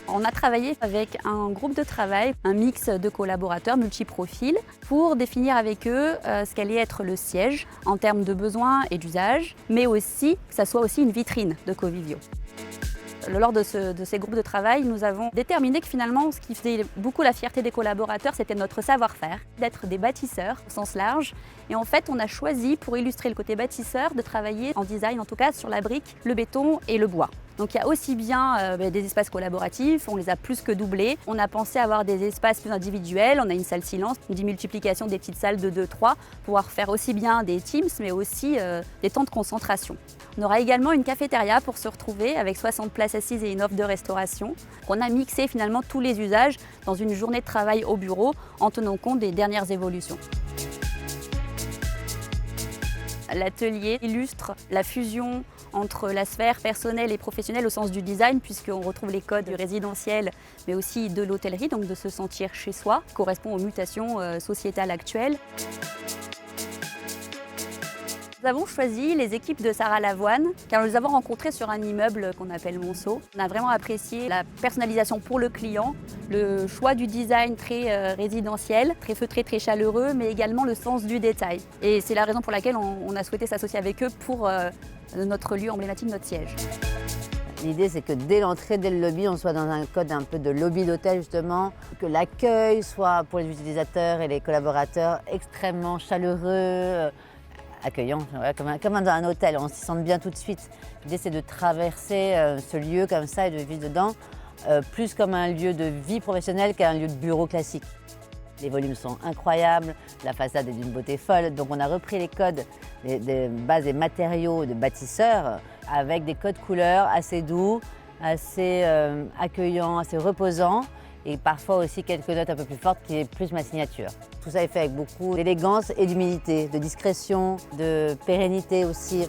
On a travaillé avec un groupe de travail, un mix de collaborateurs multiprofils pour définir avec eux ce qu'allait être le siège en termes de besoins et d'usages, mais aussi que ça soit aussi une vitrine de Covivio. Lors de ces groupes de travail, nous avons déterminé que finalement, ce qui faisait beaucoup la fierté des collaborateurs, c'était notre savoir-faire, d'être des bâtisseurs au sens large. Et en fait, on a choisi, pour illustrer le côté bâtisseur, de travailler en design, en tout cas, sur la brique, le béton et le bois. Donc il y a aussi bien des espaces collaboratifs, on les a plus que doublés. On a pensé avoir des espaces plus individuels, on a une salle silence, une démultiplication des petites salles de 2-3, pouvoir faire aussi bien des teams, mais aussi des temps de concentration. On aura également une cafétéria pour se retrouver avec 60 places assises et une offre de restauration. On a mixé finalement tous les usages dans une journée de travail au bureau en tenant compte des dernières évolutions. L'atelier illustre la fusion entre la sphère personnelle et professionnelle au sens du design, puisqu'on retrouve les codes du résidentiel, mais aussi de l'hôtellerie, donc de se sentir chez soi, qui correspond aux mutations sociétales actuelles. Nous avons choisi les équipes de Sarah Lavoine, car nous les avons rencontrées sur un immeuble qu'on appelle Monceau. On a vraiment apprécié la personnalisation pour le client, le choix du design très résidentiel, très feutré, très chaleureux, mais également le sens du détail. Et c'est la raison pour laquelle on a souhaité s'associer avec eux pour notre lieu emblématique, notre siège. L'idée, c'est que dès l'entrée, dès le lobby, on soit dans un code un peu de lobby d'hôtel, justement, que l'accueil soit pour les utilisateurs et les collaborateurs extrêmement chaleureux, accueillant, comme dans un hôtel, on s'y sent bien tout de suite. L'idée, c'est de traverser ce lieu comme ça et de vivre dedans, plus comme un lieu de vie professionnelle qu'un lieu de bureau classique. Les volumes sont incroyables, la façade est d'une beauté folle, donc on a repris les codes des bases et matériaux de bâtisseurs avec des codes couleurs assez doux, assez accueillants, assez reposants, et parfois aussi quelques notes un peu plus fortes qui est plus ma signature. Tout ça est fait avec beaucoup d'élégance et d'humilité, de discrétion, de pérennité aussi.